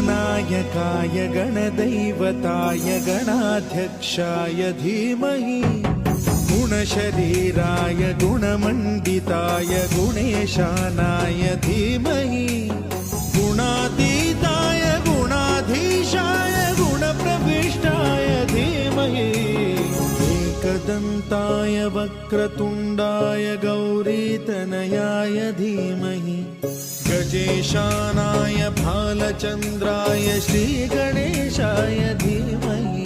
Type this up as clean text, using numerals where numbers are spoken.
गणनायकाय गणदैवताय गणाध्यक्षाय धीमहि गुणशरीराय गुणमण्डिताय गुणेशानाय धीमहि गुणातीताय गुणाधीशाय गुणप्रविष्टाय धीमहि एकदन्ताय वक्रतुण्डाय गौरीतनयाय धीमहि गजेशानाय भालचन्द्राय श्रीगणेशाय धीमहि